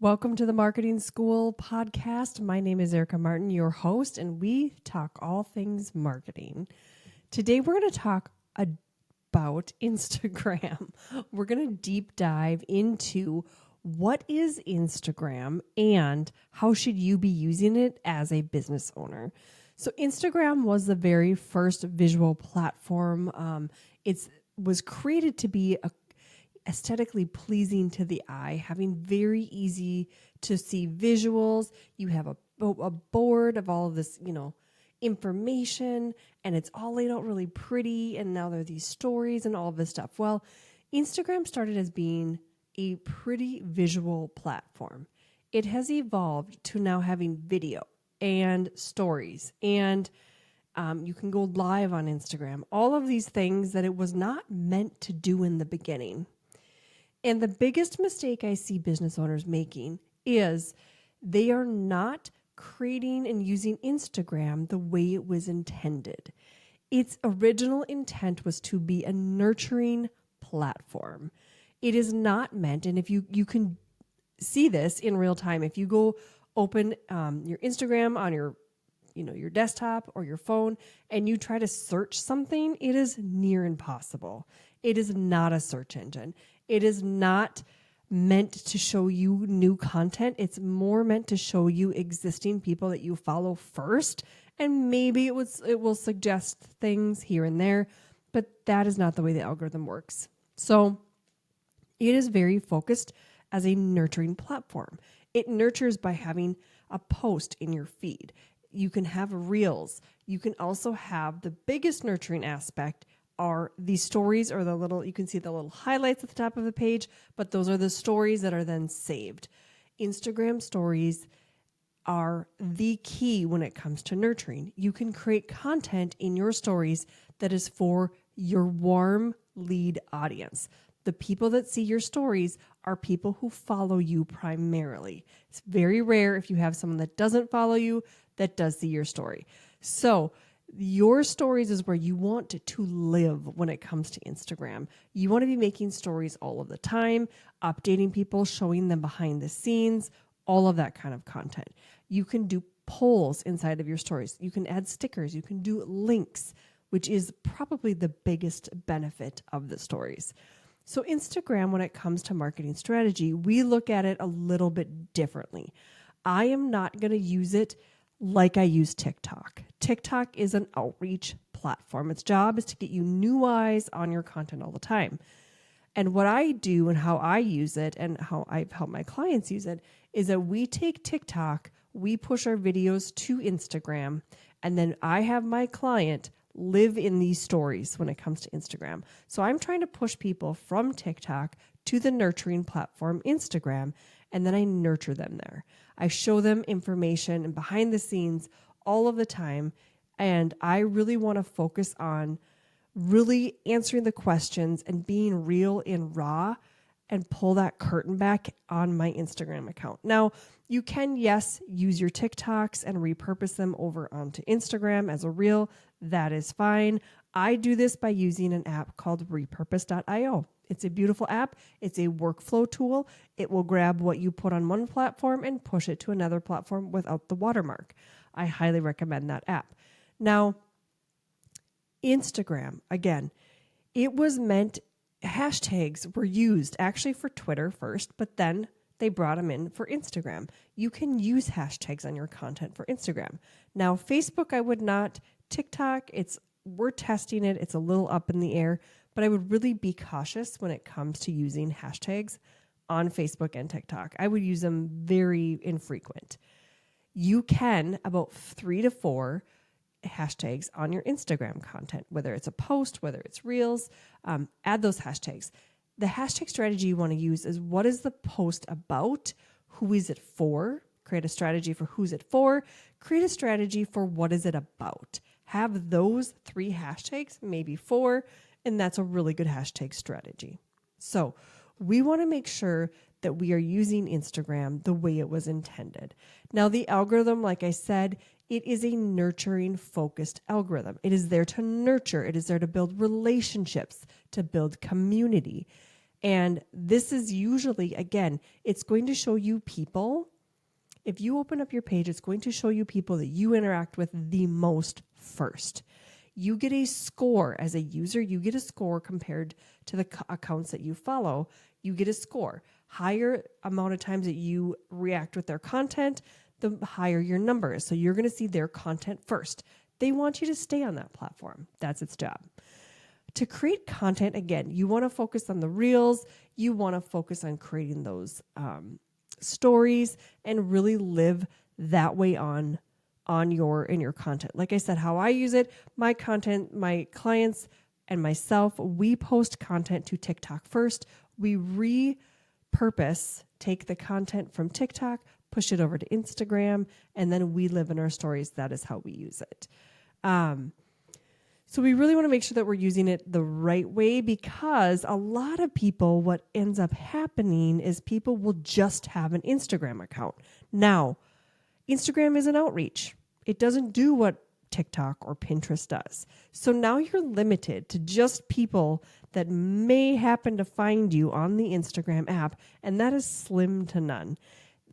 Welcome to the Marketing School podcast. My name is Erica Martin, your host, and we talk all things marketing. Today, we're going to talk about Instagram. We're going to deep dive into what is Instagram and how should you be using it as a business owner. So Instagram was the very first visual platform. It was created to be aesthetically pleasing to the eye, having very easy to see visuals. You have a board of all of this, information, and it's all laid out really pretty. And now there are these stories and all of this stuff. Well, Instagram started as being a pretty visual platform. It has evolved to now having video and stories, and you can go live on Instagram. All of these things that it was not meant to do in the beginning. And the biggest mistake I see business owners making is they are not creating and using Instagram the way it was intended. Its original intent was to be a nurturing platform. It is not meant, and if you can see this in real time, if you go open your Instagram on your desktop or your phone and you try to search something, it is near impossible. It is not a search engine. It is not meant to show you new content. It's more meant to show you existing people that you follow first. And maybe it will suggest things here and there, but that is not the way the algorithm works. So it is very focused as a nurturing platform. It nurtures by having a post in your feed. You can have reels. You can also have the biggest nurturing aspect are the stories, or you can see the little highlights at the top of the page, but those are the stories that are then saved. Instagram stories are the key when it comes to nurturing. You can create content in your stories that is for your warm lead audience. The people that see your stories are people who follow you primarily. It's very rare if you have someone that doesn't follow you that does see your story. So your stories is where you want to live when it comes to Instagram. You want to be making stories all of the time, updating people, showing them behind the scenes, all of that kind of content. You can do polls inside of your stories. You can add stickers. You can do links, which is probably the biggest benefit of the stories. So Instagram, when it comes to marketing strategy, we look at it a little bit differently. I am not going to use it like I use TikTok. TikTok is an outreach platform. Its job is to get you new eyes on your content all the time. And what I do and how I use it and how I've helped my clients use it is that we take TikTok, we push our videos to Instagram, and then I have my client live in these stories when it comes to Instagram. So I'm trying to push people from TikTok to the nurturing platform, Instagram, and then I nurture them there. I show them information and behind the scenes all of the time. And I really want to focus on really answering the questions and being real and raw and pull that curtain back on my Instagram account. Now, you can, yes, use your TikToks and repurpose them over onto Instagram as a reel. That is fine. I do this by using an app called repurpose.io. It's a beautiful app. It's a workflow tool. It will grab what you put on one platform and push it to another platform without the watermark. I highly recommend that app. Now, Instagram, again, it was meant, hashtags were used actually for Twitter first, but then they brought them in for Instagram. You can use hashtags on your content for Instagram. Now, Facebook, I would not. TikTok, we're testing it. It's a little up in the air, but I would really be cautious when it comes to using hashtags on Facebook and TikTok. I would use them very infrequent. You can about 3 to 4 hashtags on your Instagram content, whether it's a post, whether it's reels, add those hashtags. The hashtag strategy you want to use is what is the post about? Who is it for? Create a strategy for who's it for. Create a strategy for what is it about. Have those 3 hashtags, maybe 4, and that's a really good hashtag strategy. So we want to make sure that we are using Instagram the way it was intended. Now, the algorithm, like I said, it is a nurturing focused algorithm. It is there to nurture. It is there to build relationships, to build community. And this is usually, again, it's going to show you people. If you open up your page, it's going to show you people that you interact with the most first. You get a score as a user. You get a score compared to the accounts that you follow. You get a score. Higher amount of times that you react with their content, the higher your number is. So you're going to see their content first. They want you to stay on that platform. That's its job. To create content, again, you want to focus on the reels. You want to focus on creating those stories and really live that way in your content. Like I said, how I use it, my content, my clients and myself, we post content to TikTok first. We repurpose, take the content from TikTok, push it over to Instagram, and then we live in our stories. That is how we use it. So we really want to make sure that we're using it the right way, because a lot of people, what ends up happening is people will just have an Instagram account. Now, Instagram is an outreach. It doesn't do what TikTok or Pinterest does. So now you're limited to just people that may happen to find you on the Instagram app, and that is slim to none.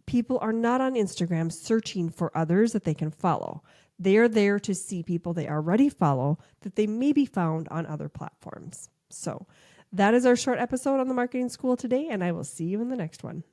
People are not on Instagram searching for others that they can follow. They are there to see people they already follow that they may be found on other platforms. So that is our short episode on the Marketing School today, and I will see you in the next one.